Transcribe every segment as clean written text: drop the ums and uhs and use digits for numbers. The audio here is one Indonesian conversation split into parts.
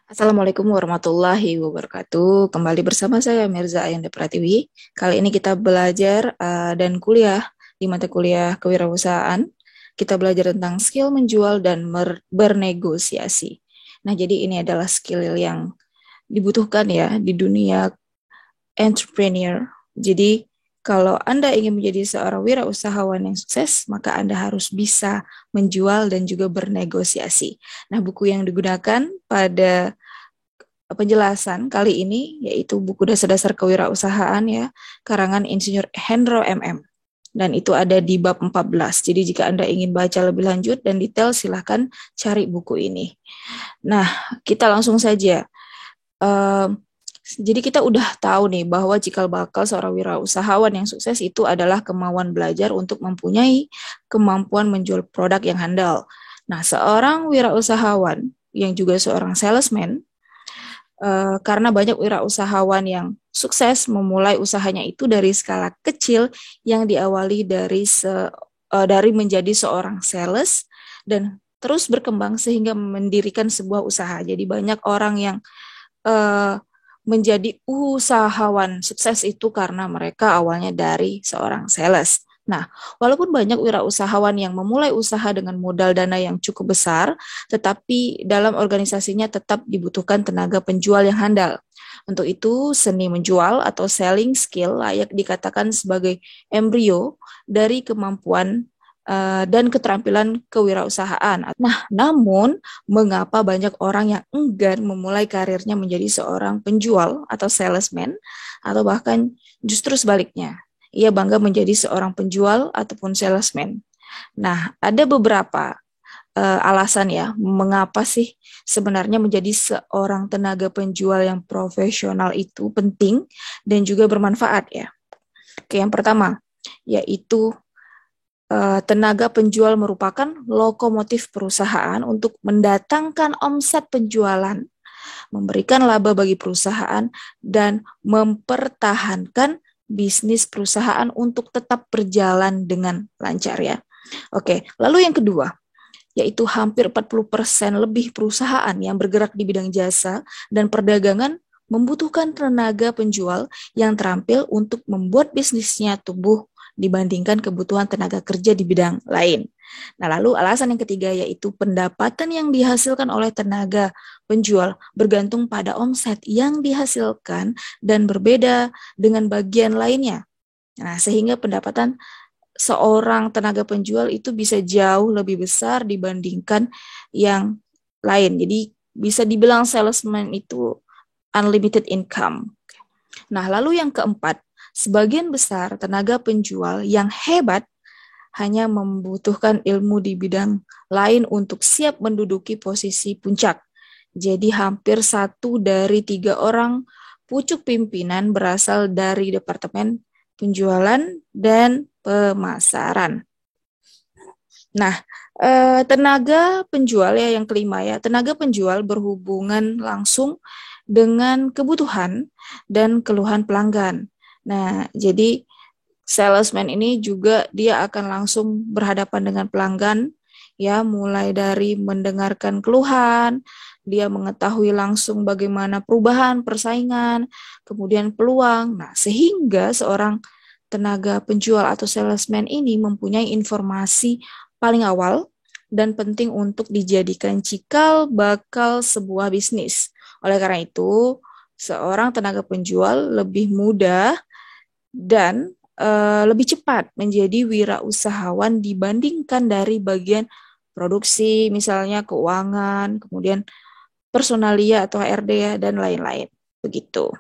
Assalamualaikum warahmatullahi wabarakatuh. Kembali bersama saya Mirza Ayanda Pratiwi. Kali ini kita belajar dan kuliah di mata kuliah kewirausahaan. Kita belajar tentang skill menjual dan bernegosiasi. Nah, jadi ini adalah skill yang dibutuhkan ya di dunia entrepreneur. Jadi kalau Anda ingin menjadi seorang wirausahawan yang sukses, maka Anda harus bisa menjual dan juga bernegosiasi. Nah, buku yang digunakan pada penjelasan kali ini yaitu buku dasar-dasar kewirausahaan ya, karangan Insinyur Hendro MM. Dan itu ada di bab 14. Jadi jika Anda ingin baca lebih lanjut dan detail, silahkan cari buku ini. Nah, kita langsung saja. Um, jadi kita udah tahu nih bahwa cikal bakal seorang wirausahawan yang sukses itu adalah kemauan belajar untuk mempunyai kemampuan menjual produk yang handal. Nah, seorang wirausahawan yang juga seorang salesman, karena banyak wirausahawan yang sukses memulai usahanya itu dari skala kecil yang diawali dari menjadi seorang sales dan terus berkembang sehingga mendirikan sebuah usaha. Jadi banyak orang yang uh, menjadi usahawan sukses itu karena mereka awalnya dari seorang sales. Nah, walaupun banyak wirausahawan yang memulai usaha dengan modal dana yang cukup besar, tetapi dalam organisasinya tetap dibutuhkan tenaga penjual yang handal. Untuk itu, seni menjual atau selling skill layak dikatakan sebagai embrio dari kemampuan dan keterampilan kewirausahaan. Nah, namun mengapa banyak orang yang enggan memulai karirnya menjadi seorang penjual atau salesman, atau bahkan justru sebaliknya, ia bangga menjadi seorang penjual ataupun salesman. Nah, ada beberapa alasan ya, mengapa sih sebenarnya menjadi seorang tenaga penjual yang profesional itu penting dan juga bermanfaat ya. Oke, yang pertama, yaitu tenaga penjual merupakan lokomotif perusahaan untuk mendatangkan omset penjualan, memberikan laba bagi perusahaan, dan mempertahankan bisnis perusahaan untuk tetap berjalan dengan lancar ya. Oke, lalu yang kedua, yaitu hampir 40% lebih perusahaan yang bergerak di bidang jasa dan perdagangan membutuhkan tenaga penjual yang terampil untuk membuat bisnisnya tumbuh dibandingkan kebutuhan tenaga kerja di bidang lain. Nah, lalu alasan yang ketiga yaitu pendapatan yang dihasilkan oleh tenaga penjual bergantung pada omset yang dihasilkan dan berbeda dengan bagian lainnya. Nah, sehingga pendapatan seorang tenaga penjual itu bisa jauh lebih besar dibandingkan yang lain. Jadi bisa dibilang salesman itu unlimited income. Nah, lalu yang keempat, sebagian besar tenaga penjual yang hebat hanya membutuhkan ilmu di bidang lain untuk siap menduduki posisi puncak. Jadi hampir 1 dari 3 orang pucuk pimpinan berasal dari departemen penjualan dan pemasaran. Nah, tenaga penjual ya yang kelima ya, tenaga penjual berhubungan langsung dengan kebutuhan dan keluhan pelanggan. Nah, jadi salesman ini juga dia akan langsung berhadapan dengan pelanggan ya, mulai dari mendengarkan keluhan, dia mengetahui langsung bagaimana perubahan persaingan, kemudian peluang. Nah, sehingga seorang tenaga penjual atau salesman ini mempunyai informasi paling awal dan penting untuk dijadikan cikal bakal sebuah bisnis. Oleh karena itu, seorang tenaga penjual lebih mudah dan lebih cepat menjadi wirausahawan dibandingkan dari bagian produksi, misalnya keuangan, kemudian personalia atau HRD ya, dan lain-lain. Begitu.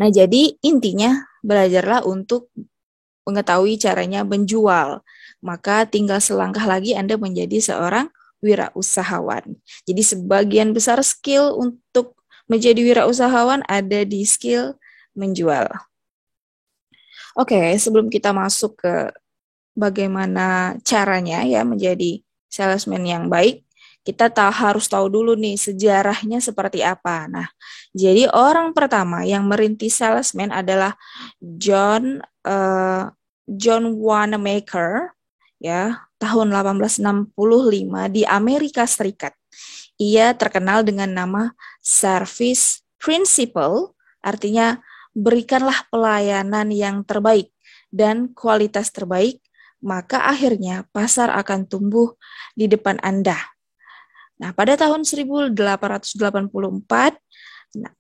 Nah, jadi intinya belajarlah untuk mengetahui caranya menjual. Maka tinggal selangkah lagi Anda menjadi seorang wirausahawan. Jadi sebagian besar skill untuk menjadi wirausahawan ada di skill menjual. Oke, sebelum kita masuk ke bagaimana caranya ya menjadi salesman yang baik, kita harus tahu dulu nih sejarahnya seperti apa. Nah, jadi orang pertama yang merintis salesman adalah John John Wanamaker ya tahun 1865 di Amerika Serikat. ia terkenal dengan nama Service Principle, artinya berikanlah pelayanan yang terbaik dan kualitas terbaik, maka akhirnya pasar akan tumbuh di depan Anda. Nah, pada tahun 1884,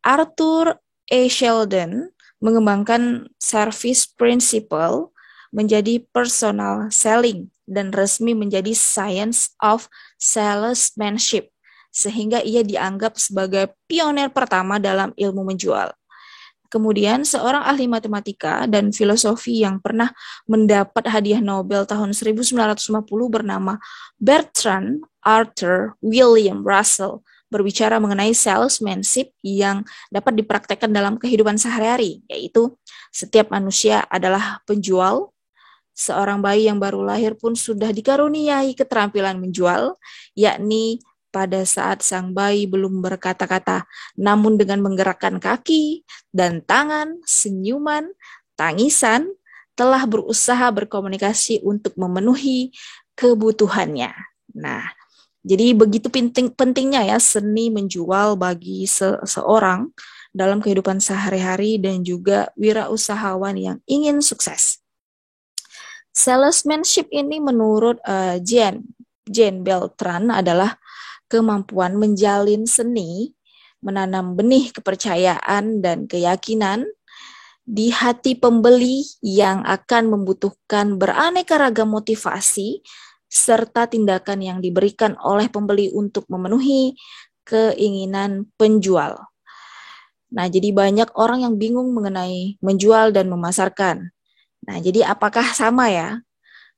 Arthur A. Sheldon mengembangkan Service Principle menjadi personal selling dan resmi menjadi Science of Salesmanship, sehingga ia dianggap sebagai pionir pertama dalam ilmu menjual. Kemudian seorang ahli matematika dan filosofi yang pernah mendapat hadiah Nobel tahun 1950 bernama Bertrand Arthur William Russell berbicara mengenai salesmanship yang dapat dipraktekkan dalam kehidupan sehari-hari, yaitu setiap manusia adalah penjual. Seorang bayi yang baru lahir pun sudah dikaruniai keterampilan menjual, yakni pada saat sang bayi belum berkata-kata, namun dengan menggerakkan kaki dan tangan, senyuman, tangisan, telah berusaha berkomunikasi untuk memenuhi kebutuhannya. Nah, jadi begitu pentingnya ya seni menjual bagi seseorang dalam kehidupan sehari-hari dan juga wirausahawan yang ingin sukses. Salesmanship ini menurut Jane Beltran adalah kemampuan menjalin seni, menanam benih kepercayaan dan keyakinan di hati pembeli yang akan membutuhkan beraneka ragam motivasi serta tindakan yang diberikan oleh pembeli untuk memenuhi keinginan penjual. Nah, jadi banyak orang yang bingung mengenai menjual dan memasarkan. Nah, jadi apakah sama ya?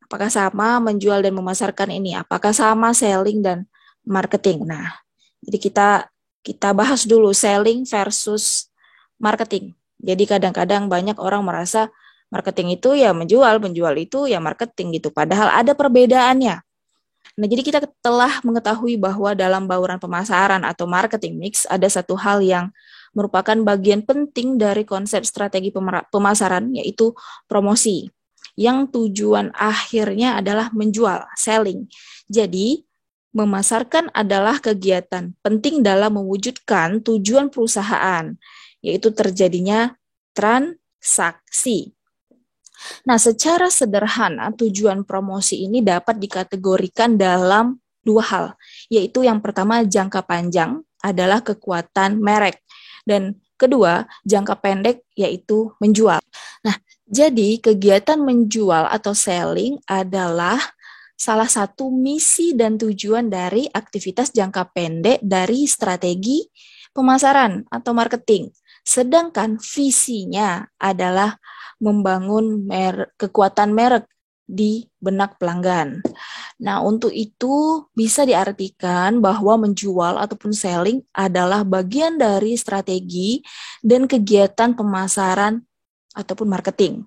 Apakah sama menjual dan memasarkan ini? Apakah sama selling dan marketing? Nah, jadi kita bahas dulu selling versus marketing. Jadi kadang-kadang banyak orang merasa marketing itu ya menjual, penjual itu ya marketing gitu. Padahal ada perbedaannya. Nah, jadi kita telah mengetahui bahwa dalam bauran pemasaran atau marketing mix ada satu hal yang merupakan bagian penting dari konsep strategi pemasaran, yaitu promosi, yang tujuan akhirnya adalah menjual, selling. Jadi, memasarkan adalah kegiatan penting dalam mewujudkan tujuan perusahaan, yaitu terjadinya transaksi. Nah, secara sederhana, tujuan promosi ini dapat dikategorikan dalam dua hal, yaitu yang pertama jangka panjang adalah kekuatan merek, dan kedua jangka pendek yaitu menjual. Nah, jadi kegiatan menjual atau selling adalah salah satu misi dan tujuan dari aktivitas jangka pendek dari strategi pemasaran atau marketing. Sedangkan visinya adalah membangun kekuatan merek di benak pelanggan. Nah, untuk itu bisa diartikan bahwa menjual ataupun selling adalah bagian dari strategi dan kegiatan pemasaran ataupun marketing.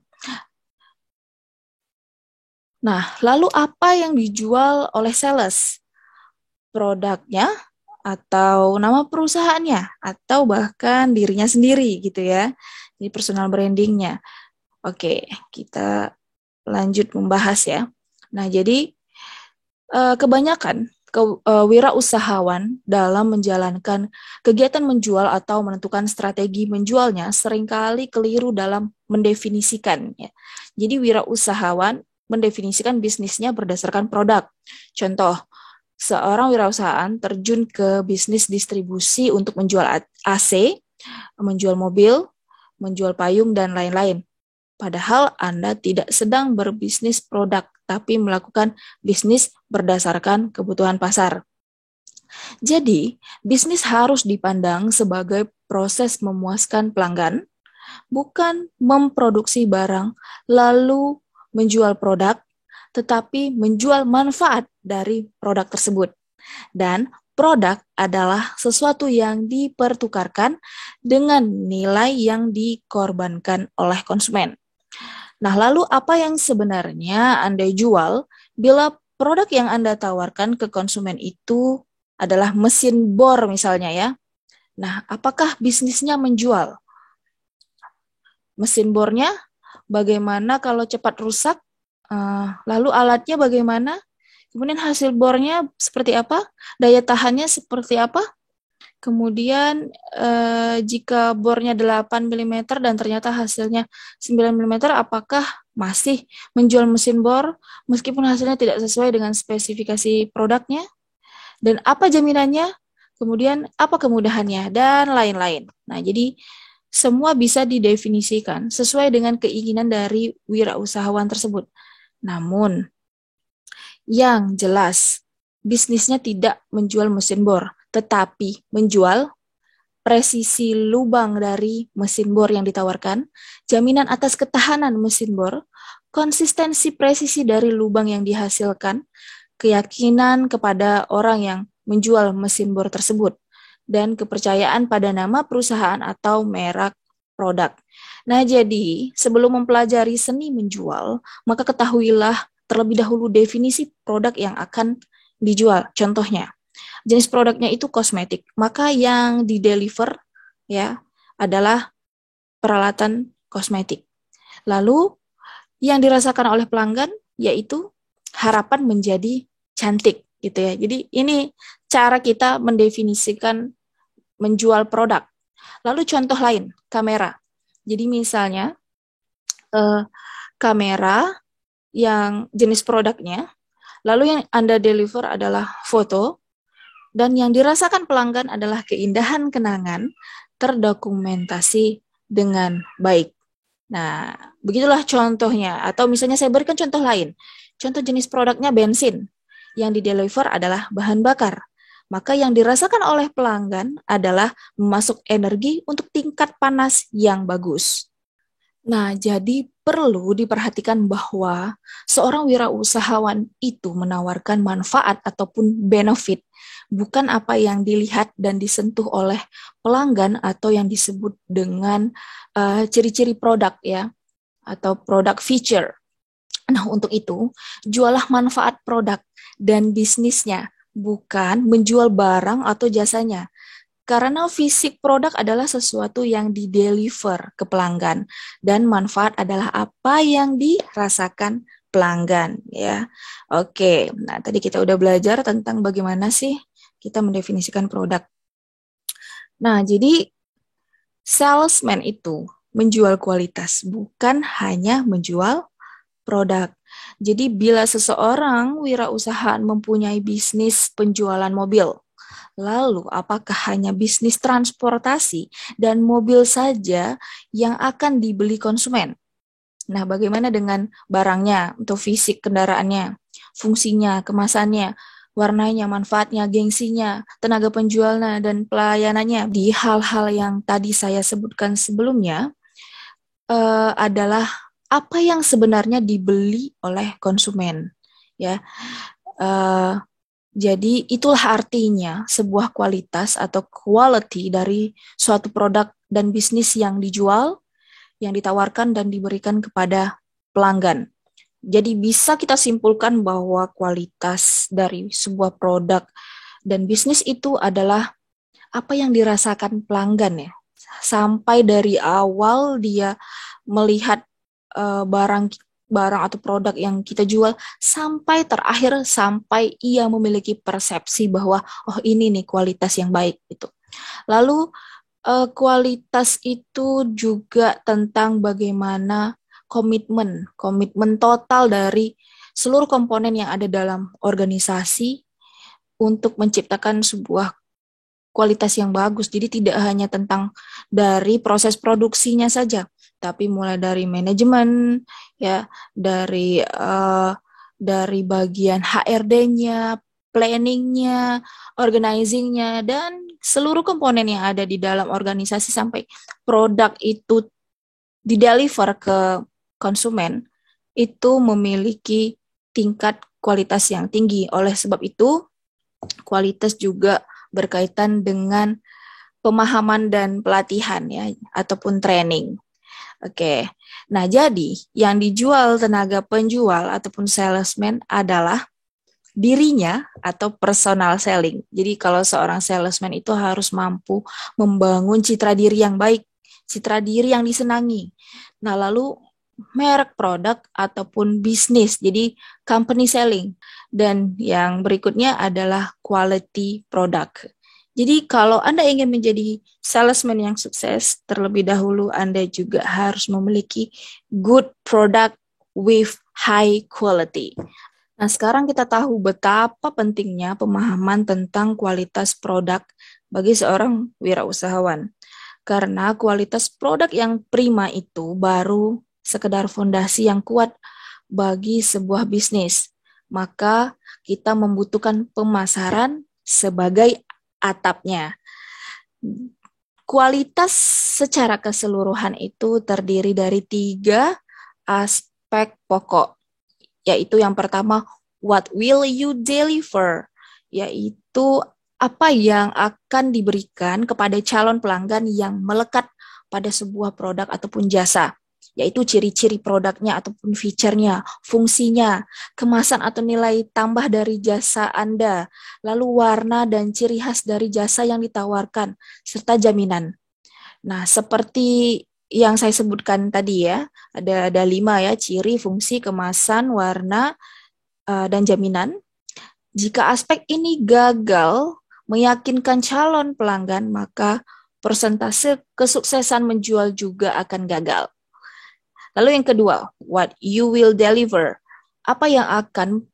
Nah, lalu apa yang dijual oleh sales? Produknya atau nama perusahaannya atau bahkan dirinya sendiri gitu ya. Jadi personal brandingnya. Oke, kita lanjut membahas ya. Nah, jadi kebanyakan wirausahawan dalam menjalankan kegiatan menjual atau menentukan strategi menjualnya seringkali keliru dalam mendefinisikannya. Jadi wirausahawan mendefinisikan bisnisnya berdasarkan produk. Contoh, seorang wirausahaan terjun ke bisnis distribusi untuk menjual AC, menjual mobil, menjual payung, dan lain-lain. Padahal Anda tidak sedang berbisnis produk, tapi melakukan bisnis berdasarkan kebutuhan pasar. Jadi, bisnis harus dipandang sebagai proses memuaskan pelanggan, bukan memproduksi barang lalu menjual produk, tetapi menjual manfaat dari produk tersebut. Dan produk adalah sesuatu yang dipertukarkan dengan nilai yang dikorbankan oleh konsumen. Nah, lalu apa yang sebenarnya Anda jual bila produk yang Anda tawarkan ke konsumen itu adalah mesin bor misalnya ya? Nah, apakah bisnisnya menjual? Mesin bornya bagaimana kalau cepat rusak? Lalu alatnya bagaimana? Kemudian hasil bornya seperti apa? Daya tahannya seperti apa? Kemudian jika bornya 8 mm dan ternyata hasilnya 9 mm, apakah masih menjual mesin bor meskipun hasilnya tidak sesuai dengan spesifikasi produknya? Dan apa jaminannya? Kemudian apa kemudahannya? Dan lain-lain. Nah, jadi semua bisa didefinisikan sesuai dengan keinginan dari wirausahawan tersebut. Namun, yang jelas, bisnisnya tidak menjual mesin bor, tetapi menjual presisi lubang dari mesin bor yang ditawarkan, jaminan atas ketahanan mesin bor, konsistensi presisi dari lubang yang dihasilkan, keyakinan kepada orang yang menjual mesin bor tersebut, dan kepercayaan pada nama perusahaan atau merek produk. Nah, jadi sebelum mempelajari seni menjual, maka ketahuilah terlebih dahulu definisi produk yang akan dijual. Contohnya, jenis produknya itu kosmetik, maka yang di-deliver ya adalah peralatan kosmetik. Lalu yang dirasakan oleh pelanggan yaitu harapan menjadi cantik gitu ya. Jadi ini cara kita mendefinisikan menjual produk. Lalu contoh lain, kamera. Jadi misalnya eh, kamera yang jenis produknya, lalu yang Anda deliver adalah foto, dan yang dirasakan pelanggan adalah keindahan kenangan terdokumentasi dengan baik. Nah, begitulah contohnya. Atau misalnya saya berikan contoh lain. Contoh jenis produknya bensin. Yang di-deliver adalah bahan bakar. Maka yang dirasakan oleh pelanggan adalah memasuk energi untuk tingkat panas yang bagus. Nah, jadi perlu diperhatikan bahwa seorang wirausahawan itu menawarkan manfaat ataupun benefit, bukan apa yang dilihat dan disentuh oleh pelanggan atau yang disebut dengan ciri-ciri produk ya, atau produk feature. Nah, untuk itu, jualah manfaat produk dan bisnisnya, bukan menjual barang atau jasanya. Karena fisik produk adalah sesuatu yang di-deliver ke pelanggan dan manfaat adalah apa yang dirasakan pelanggan ya. Oke, nah tadi kita udah belajar tentang bagaimana sih kita mendefinisikan produk. Nah, jadi salesman itu menjual kualitas, bukan hanya menjual produk. Jadi bila seseorang wirausahaan mempunyai bisnis penjualan mobil, lalu, apakah hanya bisnis transportasi dan mobil saja yang akan dibeli konsumen? Nah, bagaimana dengan barangnya atau fisik kendaraannya, fungsinya, kemasannya, warnanya, manfaatnya, gengsinya, tenaga penjualnya, dan pelayanannya? Di hal-hal yang tadi saya sebutkan sebelumnya adalah apa yang sebenarnya dibeli oleh konsumen, ya. Eh, jadi itulah artinya sebuah kualitas atau quality dari suatu produk dan bisnis yang dijual, yang ditawarkan dan diberikan kepada pelanggan. Jadi bisa kita simpulkan bahwa kualitas dari sebuah produk dan bisnis itu adalah apa yang dirasakan pelanggan ya. Sampai dari awal dia melihat barang barang atau produk yang kita jual sampai terakhir sampai ia memiliki persepsi bahwa oh ini nih kualitas yang baik itu. Lalu kualitas itu juga tentang bagaimana komitmen total dari seluruh komponen yang ada dalam organisasi untuk menciptakan sebuah kualitas yang bagus. Jadi tidak hanya tentang dari proses produksinya saja, tapi mulai dari manajemen, ya, dari bagian HRD-nya, planningnya, organizingnya, dan seluruh komponen yang ada di dalam organisasi sampai produk itu dideliver ke konsumen itu memiliki tingkat kualitas yang tinggi. Oleh sebab itu, kualitas juga berkaitan dengan pemahaman dan pelatihan ya ataupun training. Oke. Nah, jadi yang dijual tenaga penjual ataupun salesman adalah dirinya atau personal selling. Jadi kalau seorang salesman itu harus mampu membangun citra diri yang baik, citra diri yang disenangi. Nah, lalu merek produk ataupun bisnis. Jadi company selling. Dan yang berikutnya adalah quality product. Jadi kalau Anda ingin menjadi salesman yang sukses, terlebih dahulu Anda juga harus memiliki good product with high quality. Nah, sekarang kita tahu betapa pentingnya pemahaman tentang kualitas produk bagi seorang wirausahawan. Karena kualitas produk yang prima itu baru sekedar fondasi yang kuat bagi sebuah bisnis. Maka kita membutuhkan pemasaran sebagai atapnya. Kualitas secara keseluruhan itu terdiri dari 3 aspek pokok, yaitu yang pertama, what will you deliver? Yaitu apa yang akan diberikan kepada calon pelanggan yang melekat pada sebuah produk ataupun jasa, yaitu ciri-ciri produknya ataupun fiturnya, fungsinya, kemasan atau nilai tambah dari jasa Anda, lalu warna dan ciri khas dari jasa yang ditawarkan, serta jaminan. Nah, seperti yang saya sebutkan tadi ya, ada 5 ya, ciri, fungsi, kemasan, warna, dan jaminan. Jika aspek ini gagal meyakinkan calon pelanggan, maka persentase kesuksesan menjual juga akan gagal. Lalu yang kedua, what you will deliver. Apa yang akan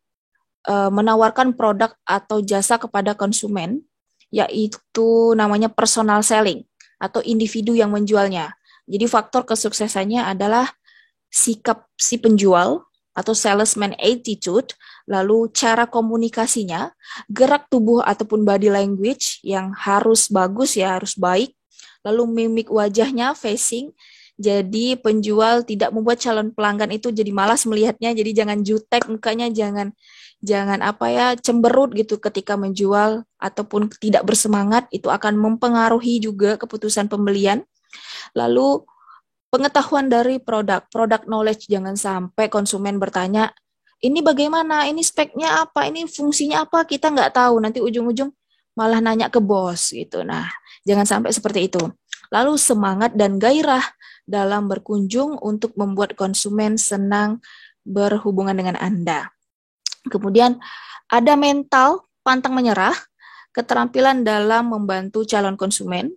menawarkan produk atau jasa kepada konsumen, yaitu namanya personal selling atau individu yang menjualnya. Jadi faktor kesuksesannya adalah sikap si penjual atau salesman attitude, lalu cara komunikasinya, gerak tubuh ataupun body language yang harus bagus ya, harus baik, lalu mimik wajahnya, facing, jadi penjual tidak membuat calon pelanggan itu jadi malas melihatnya, jadi jangan jutek mukanya, jangan jangan apa ya, cemberut gitu ketika menjual ataupun tidak bersemangat, itu akan mempengaruhi juga keputusan pembelian. Lalu pengetahuan dari produk knowledge, jangan sampai konsumen bertanya, ini bagaimana, ini speknya apa, ini fungsinya apa, kita nggak tahu, nanti ujung-ujung malah nanya ke bos gitu. Nah, jangan sampai seperti itu. Lalu semangat dan gairah dalam berkunjung untuk membuat konsumen senang berhubungan dengan Anda. Kemudian ada mental pantang menyerah, keterampilan dalam membantu calon konsumen,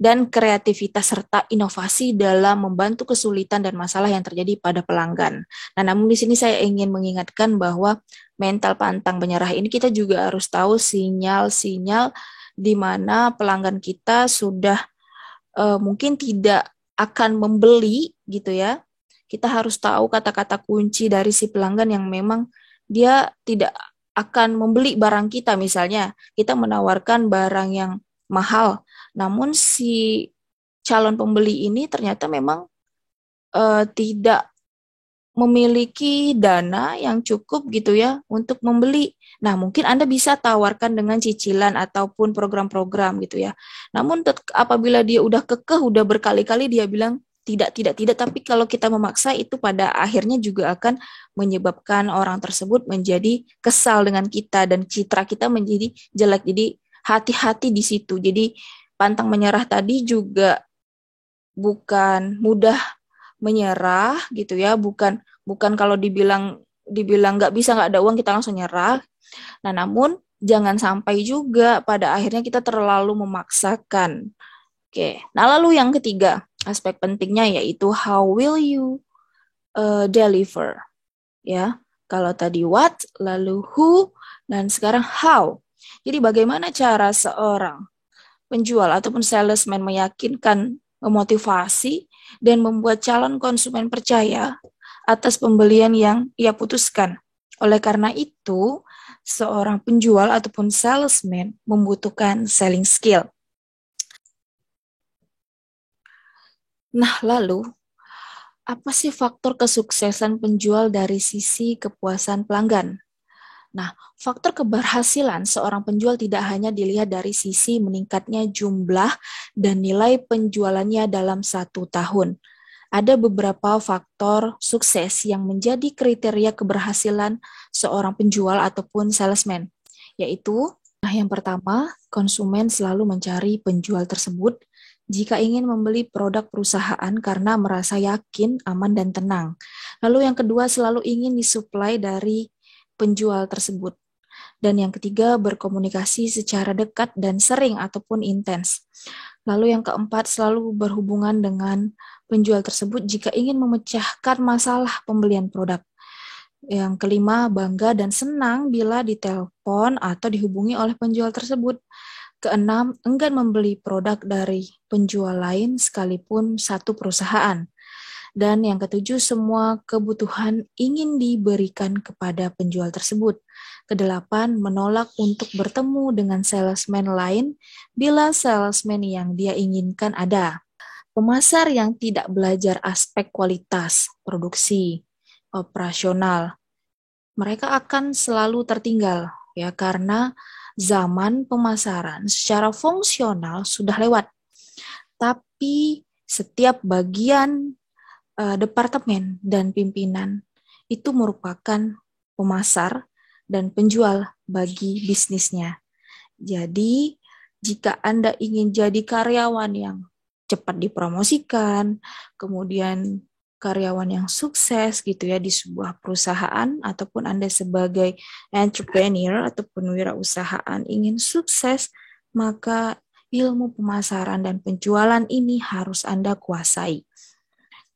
dan kreativitas serta inovasi dalam membantu kesulitan dan masalah yang terjadi pada pelanggan. Nah, namun di sini saya ingin mengingatkan bahwa mental pantang menyerah ini kita juga harus tahu sinyal-sinyal di mana pelanggan kita sudah mungkin tidak akan membeli gitu ya. Kita harus tahu kata-kata kunci dari si pelanggan yang memang dia tidak akan membeli barang kita. Misalnya kita menawarkan barang yang mahal, namun si calon pembeli ini ternyata memang tidak memiliki dana yang cukup gitu ya untuk membeli. Nah, mungkin Anda bisa tawarkan dengan cicilan ataupun program-program gitu ya. Namun apabila dia udah kekeh, udah berkali-kali dia bilang tidak, tidak, tidak, tapi kalau kita memaksa itu pada akhirnya juga akan menyebabkan orang tersebut menjadi kesal dengan kita dan citra kita menjadi jelek. Jadi hati-hati di situ. Jadi pantang menyerah tadi juga bukan mudah menyerah gitu ya, bukan bukan kalau dibilang dibilang nggak bisa, nggak ada uang kita langsung nyerah. Nah, namun jangan sampai juga pada akhirnya kita terlalu memaksakan. Oke, nah lalu yang ketiga aspek pentingnya yaitu how will you deliver ya. Kalau tadi what, lalu who, dan sekarang how. Jadi bagaimana cara seorang penjual ataupun salesman meyakinkan, memotivasi, dan membuat calon konsumen percaya atas pembelian yang ia putuskan. Oleh karena itu, seorang penjual ataupun salesman membutuhkan selling skill. Nah, lalu apa sih faktor kesuksesan penjual dari sisi kepuasan pelanggan? Nah, faktor keberhasilan seorang penjual tidak hanya dilihat dari sisi meningkatnya jumlah dan nilai penjualannya dalam 1 tahun. Ada beberapa faktor sukses yang menjadi kriteria keberhasilan seorang penjual ataupun salesman, yaitu yang pertama, konsumen selalu mencari penjual tersebut jika ingin membeli produk perusahaan karena merasa yakin, aman, dan tenang. Lalu yang kedua, selalu ingin disuplai dari penjual tersebut. Dan yang ketiga, berkomunikasi secara dekat dan sering ataupun intens. Lalu yang keempat, selalu berhubungan dengan penjual tersebut jika ingin memecahkan masalah pembelian produk. Yang kelima, bangga dan senang bila ditelepon atau dihubungi oleh penjual tersebut. Keenam, enggan membeli produk dari penjual lain sekalipun satu perusahaan. Dan yang ketujuh, semua kebutuhan ingin diberikan kepada penjual tersebut. Kedelapan, menolak untuk bertemu dengan salesman lain bila salesman yang dia inginkan ada. Pemasar yang tidak belajar aspek kualitas, produksi, operasional, mereka akan selalu tertinggal ya karena zaman pemasaran secara fungsional sudah lewat. Tapi setiap bagian departemen dan pimpinan itu merupakan pemasar dan penjual bagi bisnisnya. Jadi, jika Anda ingin jadi karyawan yang cepat dipromosikan, kemudian karyawan yang sukses gitu ya di sebuah perusahaan, ataupun Anda sebagai entrepreneur ataupun wirausahaan ingin sukses, maka ilmu pemasaran dan penjualan ini harus Anda kuasai.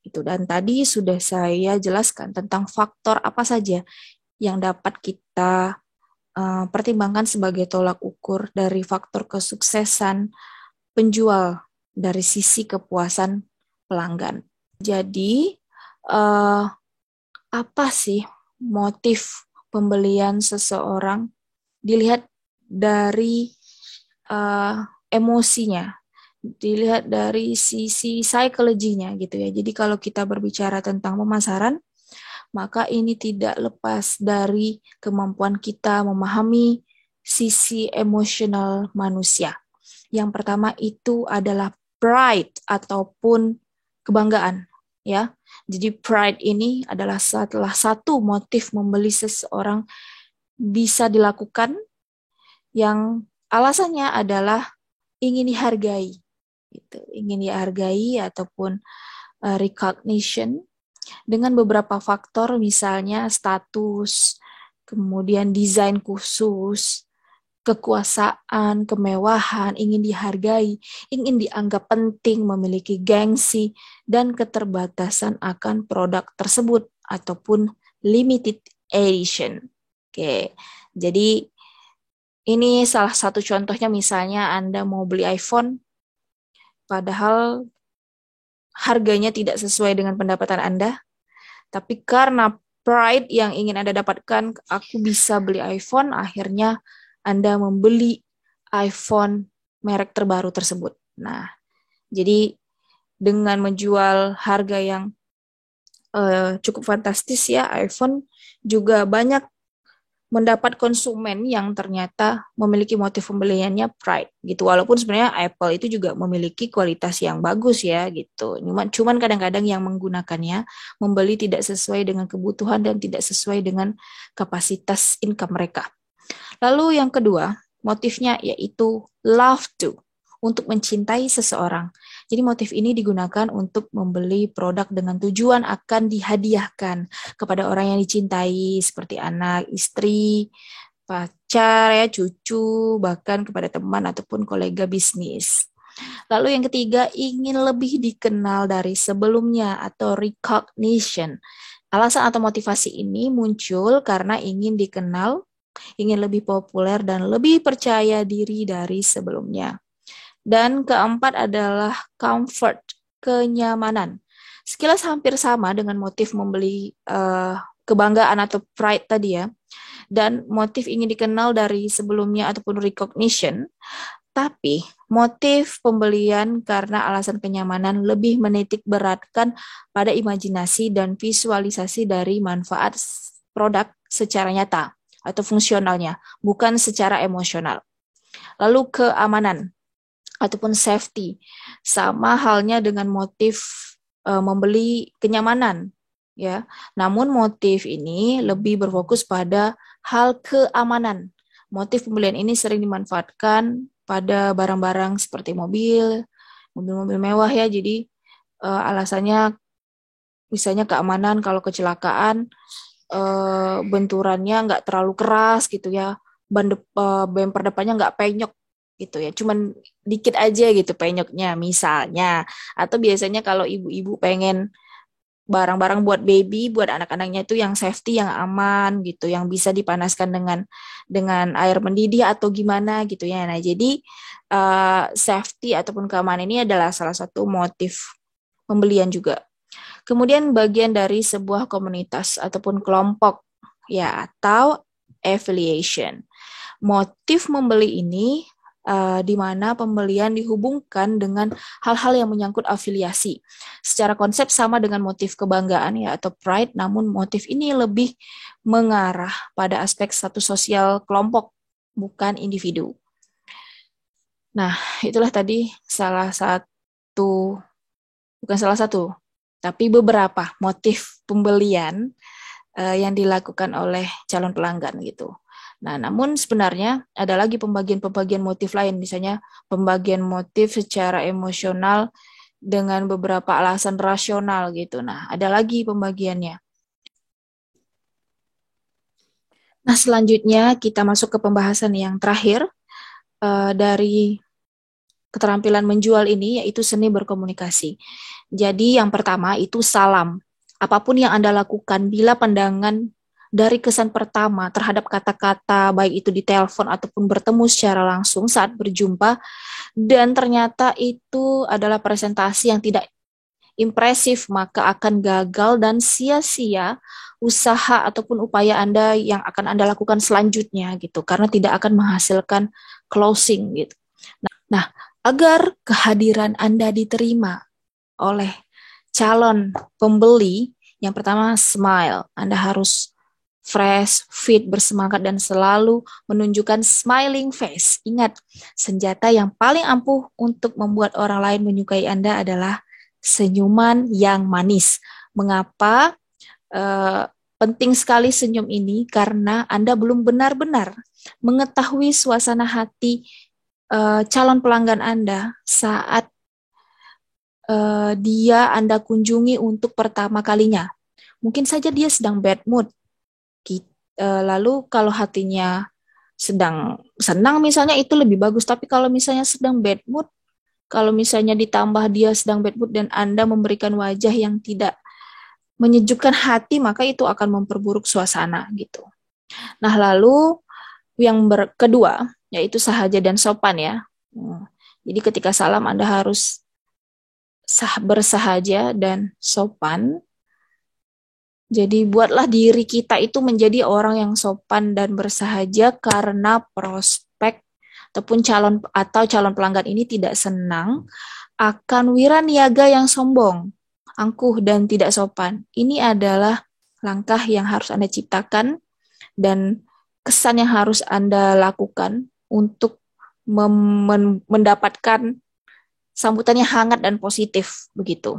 Itu, dan tadi sudah saya jelaskan tentang faktor apa saja yang dapat kita pertimbangkan sebagai tolak ukur dari faktor kesuksesan penjual dari sisi kepuasan pelanggan. Jadi, apa sih motif pembelian seseorang? Dilihat dari emosinya, dilihat dari sisi psikologinya gitu ya. Jadi kalau kita berbicara tentang pemasaran, maka ini tidak lepas dari kemampuan kita memahami sisi emosional manusia. Yang pertama itu adalah pride ataupun kebanggaan, ya. Jadi pride ini adalah salah satu motif membeli seseorang bisa dilakukan yang alasannya adalah ingin dihargai, gitu. Ingin dihargai ataupun recognition dengan beberapa faktor, misalnya status, kemudian desain khusus, kekuasaan, kemewahan, ingin dihargai, ingin dianggap penting, memiliki gengsi, dan keterbatasan akan produk tersebut ataupun limited edition. Oke, jadi ini salah satu contohnya, misalnya Anda mau beli iPhone, padahal harganya tidak sesuai dengan pendapatan Anda, tapi karena pride yang ingin Anda dapatkan, aku bisa beli iPhone, akhirnya Anda membeli iPhone merek terbaru tersebut. Nah, jadi dengan menjual harga yang cukup fantastis ya, iPhone juga banyak mendapat konsumen yang ternyata memiliki motif pembeliannya pride gitu. Walaupun sebenarnya Apple itu juga memiliki kualitas yang bagus ya gitu. Cuman kadang-kadang yang menggunakannya membeli tidak sesuai dengan kebutuhan dan tidak sesuai dengan kapasitas income mereka. Lalu yang kedua, motifnya yaitu love to, untuk mencintai seseorang. Jadi motif ini digunakan untuk membeli produk dengan tujuan akan dihadiahkan kepada orang yang dicintai, seperti anak, istri, pacar, ya, cucu, bahkan kepada teman ataupun kolega bisnis. Lalu yang ketiga, ingin lebih dikenal dari sebelumnya atau recognition. Alasan atau motivasi ini muncul karena ingin dikenal, ingin lebih populer, dan lebih percaya diri dari sebelumnya. Dan keempat adalah comfort, kenyamanan. Sekilas hampir sama dengan motif membeli kebanggaan atau pride tadi ya. Dan motif ingin dikenal dari sebelumnya ataupun recognition. Tapi motif pembelian karena alasan kenyamanan lebih menitik beratkan pada imajinasi dan visualisasi dari manfaat produk secara nyata atau fungsionalnya, bukan secara emosional. Lalu keamanan ataupun safety, sama halnya dengan motif membeli kenyamanan ya. Namun motif ini lebih berfokus pada hal keamanan. Motif pembelian ini sering dimanfaatkan pada barang-barang seperti mobil, mobil-mobil mewah ya. Jadi alasannya misalnya keamanan, kalau kecelakaan benturannya nggak terlalu keras gitu ya, bumper depannya nggak penyok gitu ya, cuman dikit aja gitu penyoknya misalnya. Atau biasanya kalau ibu-ibu pengen barang-barang buat baby, buat anak-anaknya itu yang safety, yang aman gitu, yang bisa dipanaskan dengan air mendidih atau gimana gitu ya. Nah, jadi safety ataupun keamanan ini adalah salah satu motif pembelian juga. Kemudian bagian dari sebuah komunitas ataupun kelompok ya atau affiliation. Motif membeli ini di mana pembelian dihubungkan dengan hal-hal yang menyangkut afiliasi. Secara konsep sama dengan motif kebanggaan ya atau pride, namun motif ini lebih mengarah pada aspek status sosial kelompok, bukan individu. Nah, itulah tadi salah satu, bukan salah satu, tapi beberapa motif pembelian yang dilakukan oleh calon pelanggan gitu. Nah, namun sebenarnya ada lagi pembagian-pembagian motif lain, misalnya pembagian motif secara emosional dengan beberapa alasan rasional gitu. Nah, ada lagi pembagiannya. Nah, selanjutnya kita masuk ke pembahasan yang terakhir dari keterampilan menjual ini, yaitu seni berkomunikasi. Jadi yang pertama itu salam. Apapun yang Anda lakukan, bila pandangan dari kesan pertama terhadap kata-kata, baik itu di telepon ataupun bertemu secara langsung saat berjumpa, dan ternyata itu adalah presentasi yang tidak impresif, maka akan gagal dan sia-sia usaha ataupun upaya Anda yang akan Anda lakukan selanjutnya gitu, karena tidak akan menghasilkan closing gitu. Nah, agar kehadiran Anda diterima oleh calon pembeli, yang pertama smile. Anda harus fresh, fit, bersemangat, dan selalu menunjukkan smiling face. Ingat, senjata yang paling ampuh untuk membuat orang lain menyukai Anda adalah senyuman yang manis. Mengapa penting sekali senyum ini? Karena Anda belum benar-benar mengetahui suasana hati calon pelanggan Anda saat dia Anda kunjungi untuk pertama kalinya. Mungkin saja dia sedang bad mood. Lalu kalau hatinya sedang senang misalnya itu lebih bagus. Tapi kalau misalnya sedang bad mood, kalau misalnya ditambah dia sedang bad mood dan Anda memberikan wajah yang tidak menyejukkan hati, maka itu akan memperburuk suasana gitu. Nah, lalu yang kedua, yaitu sahaja dan sopan ya. Jadi ketika salam Anda harus bersahaja dan sopan. Jadi buatlah diri kita itu menjadi orang yang sopan dan bersahaja, karena prospek ataupun calon pelanggan ini tidak senang akan wiraniaga yang sombong, angkuh dan tidak sopan. Ini adalah langkah yang harus Anda ciptakan dan kesan yang harus Anda lakukan untuk mendapatkan sambutannya hangat dan positif begitu.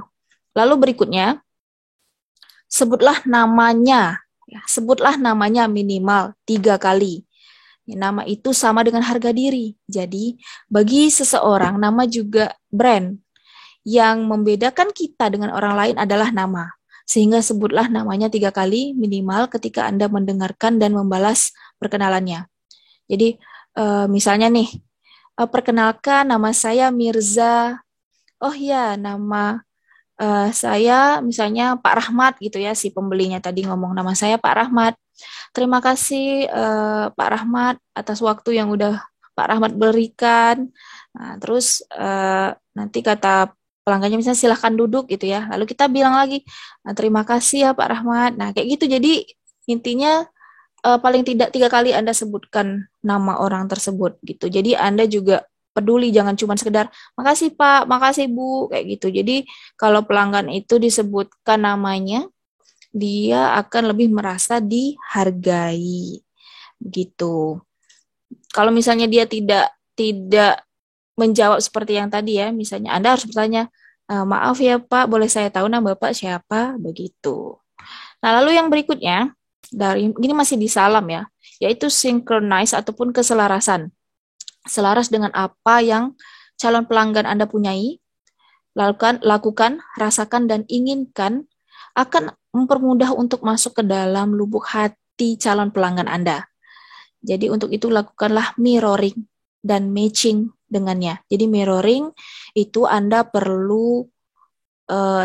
Lalu berikutnya, sebutlah namanya. Sebutlah namanya minimal 3 kali. Nama itu sama dengan harga diri. Jadi, bagi seseorang, nama juga brand. Yang membedakan kita dengan orang lain adalah nama. Sehingga sebutlah namanya 3 kali minimal ketika Anda mendengarkan dan membalas perkenalannya. Jadi, misalnya nih, perkenalkan nama saya Mirza. Oh ya, nama saya misalnya Pak Rahmat gitu ya, si pembelinya tadi ngomong nama saya Pak Rahmat. Terima kasih Pak Rahmat atas waktu yang udah Pak Rahmat berikan. Nah, terus nanti kata pelanggannya misalnya silahkan duduk gitu ya. Lalu kita bilang lagi, nah, terima kasih ya Pak Rahmat. Nah kayak gitu. Jadi intinya paling tidak 3 kali Anda sebutkan nama orang tersebut gitu. Jadi Anda juga peduli, jangan cuma sekedar makasih Pak, makasih Bu, kayak gitu. Jadi kalau pelanggan itu disebutkan namanya, dia akan lebih merasa dihargai gitu. Kalau misalnya dia tidak tidak menjawab seperti yang tadi ya, misalnya Anda harus bertanya, maaf ya Pak, boleh saya tahu nama Bapak siapa? Begitu. Nah, lalu yang berikutnya, dari ini masih di salam ya, yaitu synchronize ataupun keselarasan. Selaras dengan apa yang calon pelanggan Anda punyai, lakukan, rasakan, dan inginkan akan mempermudah untuk masuk ke dalam lubuk hati calon pelanggan Anda. Jadi untuk itu lakukanlah mirroring dan matching dengannya. Jadi mirroring itu Anda perlu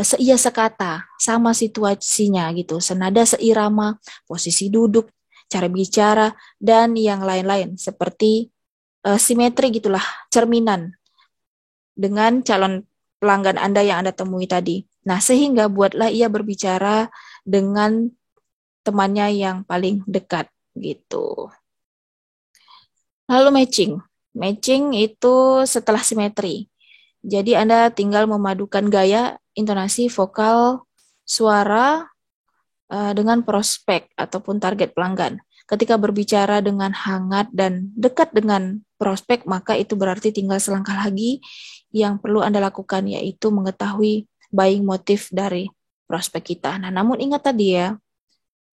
seia sekata sama situasinya gitu, senada seirama, posisi duduk, cara bicara, dan yang lain-lain seperti simetri gitulah, cerminan dengan calon pelanggan Anda yang Anda temui tadi. Nah, sehingga buatlah ia berbicara dengan temannya yang paling dekat gitu. Lalu matching. Matching itu setelah simetri. Jadi Anda tinggal memadukan gaya, intonasi, vokal, suara dengan prospek ataupun target pelanggan. Ketika berbicara dengan hangat dan dekat dengan prospek, maka itu berarti tinggal selangkah lagi yang perlu Anda lakukan, yaitu mengetahui buying motif dari prospek kita. Nah, namun ingat tadi ya,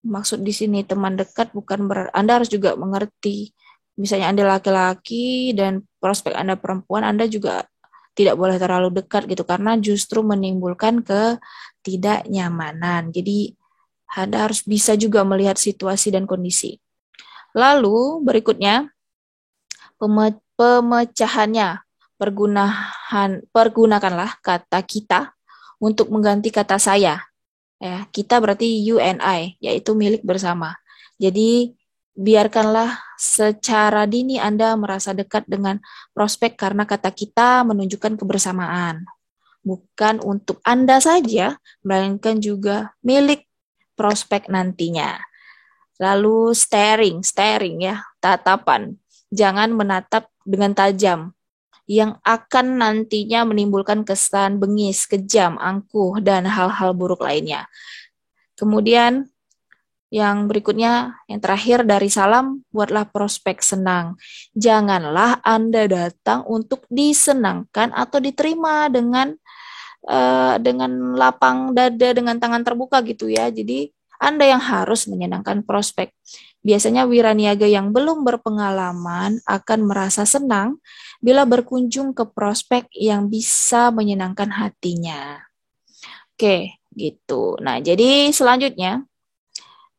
maksud di sini teman dekat bukan berarti Anda harus juga mengerti. Misalnya Anda laki-laki dan prospek Anda perempuan, Anda juga tidak boleh terlalu dekat gitu, karena justru menimbulkan ketidaknyamanan. Jadi Anda harus bisa juga melihat situasi dan kondisi. Lalu berikutnya pemecahannya. Pergunakanlah kata kita untuk mengganti kata saya. Ya, kita berarti you and I, yaitu milik bersama. Jadi biarkanlah secara dini Anda merasa dekat dengan prospek karena kata kita menunjukkan kebersamaan. Bukan untuk Anda saja, melainkan juga milik prospek nantinya. Lalu staring ya, tatapan. Jangan menatap dengan tajam yang akan nantinya menimbulkan kesan bengis, kejam, angkuh, dan hal-hal buruk lainnya. Kemudian yang berikutnya, yang terakhir dari salam, buatlah prospek senang. Janganlah Anda datang untuk disenangkan atau diterima dengan lapang dada, dengan tangan terbuka gitu ya. Jadi Anda yang harus menyenangkan prospek. Biasanya wiraniaga yang belum berpengalaman akan merasa senang bila berkunjung ke prospek yang bisa menyenangkan hatinya. Oke, gitu. Nah, jadi selanjutnya,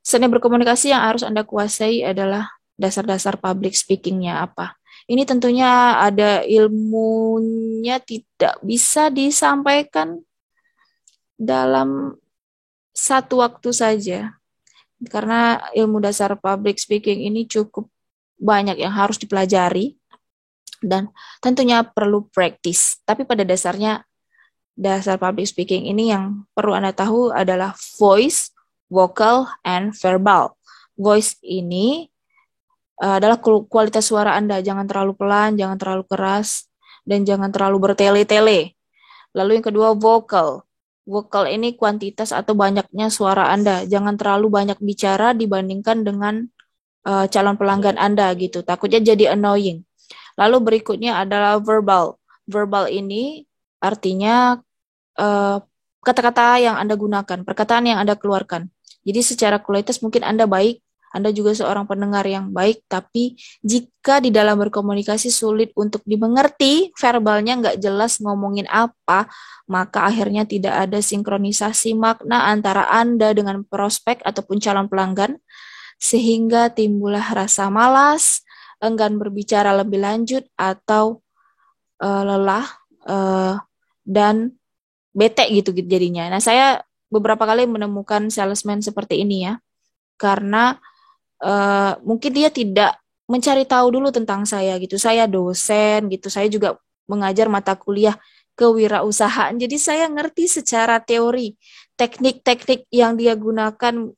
seni berkomunikasi yang harus Anda kuasai adalah dasar-dasar public speaking-nya apa. Ini tentunya ada ilmunya, tidak bisa disampaikan dalam satu waktu saja. Karena ilmu dasar public speaking ini cukup banyak yang harus dipelajari dan tentunya perlu praktis. Tapi pada dasarnya dasar public speaking ini yang perlu Anda tahu adalah voice, vocal, and verbal. Voice ini adalah kualitas suara Anda. Jangan terlalu pelan, jangan terlalu keras, dan jangan terlalu bertele-tele. Lalu yang kedua, vocal. Vocal ini kuantitas atau banyaknya suara Anda. Jangan terlalu banyak bicara dibandingkan dengan calon pelanggan Anda gitu. Takutnya jadi annoying. Lalu berikutnya adalah verbal. Verbal ini artinya kata-kata yang Anda gunakan, perkataan yang Anda keluarkan. Jadi secara kualitas mungkin Anda baik, Anda juga seorang pendengar yang baik, tapi jika di dalam berkomunikasi sulit untuk dimengerti, verbalnya nggak jelas ngomongin apa, maka akhirnya tidak ada sinkronisasi makna antara Anda dengan prospek ataupun calon pelanggan, sehingga timbullah rasa malas, enggan berbicara lebih lanjut, atau lelah, dan bete gitu jadinya. Nah, saya beberapa kali menemukan salesman seperti ini ya, karena mungkin dia tidak mencari tahu dulu tentang saya gitu. Saya dosen gitu, saya juga mengajar mata kuliah kewirausahaan. Jadi saya ngerti secara teori teknik-teknik yang dia gunakan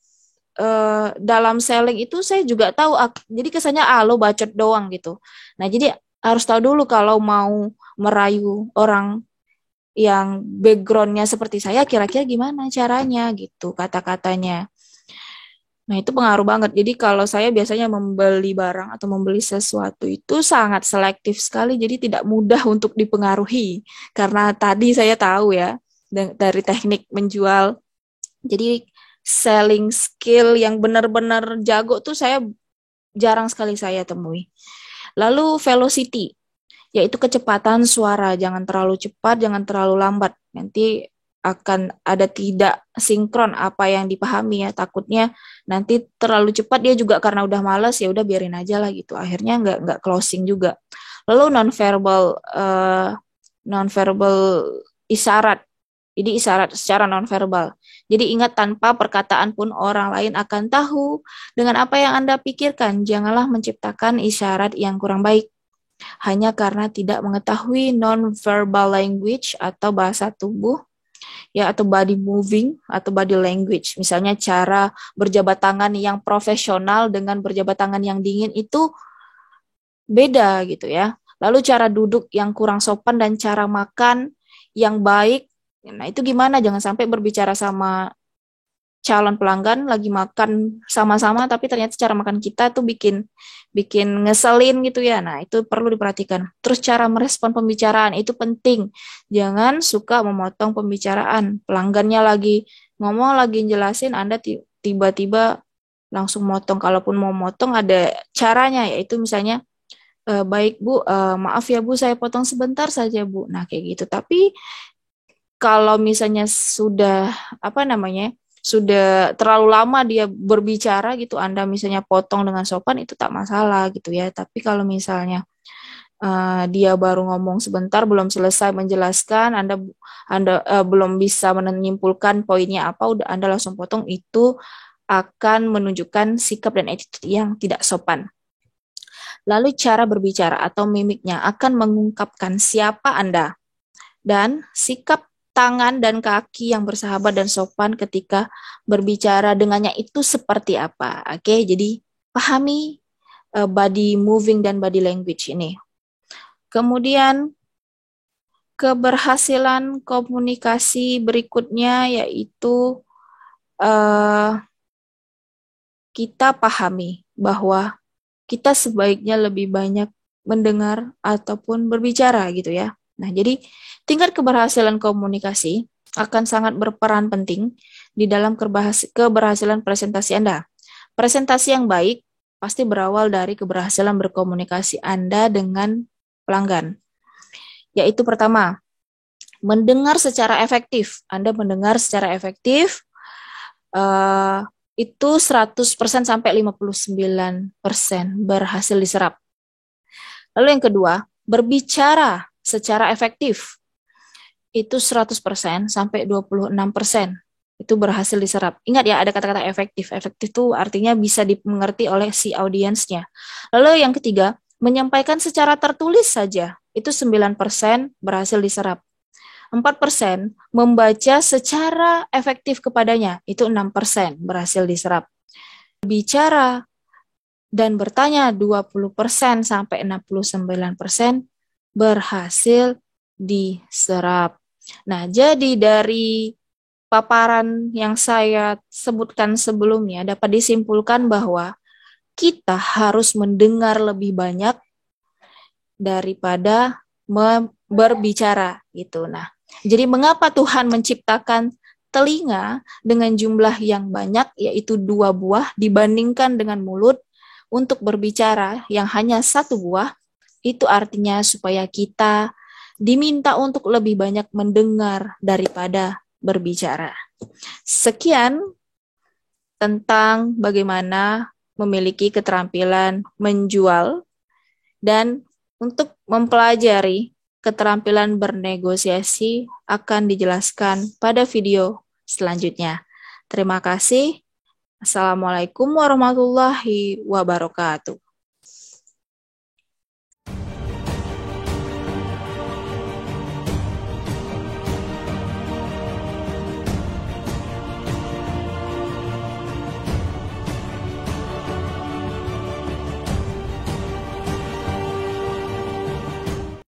dalam selling itu saya juga tahu. Jadi kesannya lo bacot doang gitu. Nah, jadi harus tahu dulu kalau mau merayu orang yang backgroundnya seperti saya, kira-kira gimana caranya gitu, kata-katanya. Nah, itu pengaruh banget. Jadi kalau saya biasanya membeli barang atau membeli sesuatu itu sangat selektif sekali, jadi tidak mudah untuk dipengaruhi. Karena tadi saya tahu ya, dari teknik menjual. Jadi selling skill yang benar-benar jago tuh saya jarang sekali saya temui. Lalu velocity. yaitu kecepatan suara. Jangan terlalu cepat, jangan terlalu lambat. Nanti akan ada tidak sinkron apa yang dipahami ya. Takutnya nanti terlalu cepat dia juga karena udah males ya udah biarin aja lah gitu. Akhirnya nggak closing juga. Lalu nonverbal isyarat. Jadi isyarat secara nonverbal. Jadi ingat tanpa perkataan pun orang lain akan tahu dengan apa yang Anda pikirkan. Janganlah menciptakan isyarat yang kurang baik hanya karena tidak mengetahui non-verbal language atau bahasa tubuh ya atau body moving atau body language. Misalnya cara berjabat tangan yang profesional dengan berjabat tangan yang dingin itu beda gitu ya. Lalu cara duduk yang kurang sopan dan cara makan yang baik. Nah, itu gimana? Jangan sampai berbicara sama calon pelanggan lagi makan sama-sama tapi ternyata cara makan kita tuh bikin bikin ngeselin gitu ya. Nah, itu perlu diperhatikan. Terus cara merespon pembicaraan itu penting. Jangan suka memotong pembicaraan. Pelanggannya lagi ngomong, lagi jelasin, Anda tiba-tiba langsung motong. Kalaupun mau motong ada caranya, yaitu misalnya baik Bu, maaf ya Bu, saya potong sebentar saja Bu. Nah, kayak gitu. Tapi kalau misalnya sudah apa namanya sudah terlalu lama dia berbicara gitu, Anda misalnya potong dengan sopan itu tak masalah gitu ya. Tapi kalau misalnya dia baru ngomong sebentar belum selesai menjelaskan, Anda belum bisa menyimpulkan poinnya apa, udah Anda langsung potong, itu akan menunjukkan sikap dan attitude yang tidak sopan. Lalu cara berbicara atau mimiknya akan mengungkapkan siapa Anda dan sikap tangan dan kaki yang bersahabat dan sopan ketika berbicara dengannya itu seperti apa. Oke, jadi pahami body moving dan body language ini. Kemudian keberhasilan komunikasi berikutnya yaitu uh, kita pahami bahwa kita sebaiknya lebih banyak mendengar ataupun berbicara gitu ya. Nah, jadi tingkat keberhasilan komunikasi akan sangat berperan penting di dalam keberhasilan presentasi Anda. Presentasi yang baik pasti berawal dari keberhasilan berkomunikasi Anda dengan pelanggan. Yaitu pertama, mendengar secara efektif. Anda mendengar secara efektif, itu 100% sampai 59% berhasil diserap. Lalu yang kedua, berbicara secara efektif. Itu 100% sampai 26% itu berhasil diserap. Ingat ya, ada kata-kata efektif. Efektif itu artinya bisa dimengerti oleh si audiensnya. Lalu yang ketiga, menyampaikan secara tertulis saja. Itu 9% berhasil diserap. 4% membaca secara efektif kepadanya. Itu 6% berhasil diserap. Bicara dan bertanya 20% sampai 69% berhasil diserap. Nah, jadi dari paparan yang saya sebutkan sebelumnya dapat disimpulkan bahwa kita harus mendengar lebih banyak daripada berbicara gitu. Nah, jadi mengapa Tuhan menciptakan telinga dengan jumlah yang banyak yaitu 2 buah dibandingkan dengan mulut untuk berbicara yang hanya 1 buah? Itu artinya supaya kita diminta untuk lebih banyak mendengar daripada berbicara. Sekian tentang bagaimana memiliki keterampilan menjual, dan untuk mempelajari keterampilan bernegosiasi akan dijelaskan pada video selanjutnya. Terima kasih. Assalamualaikum warahmatullahi wabarakatuh.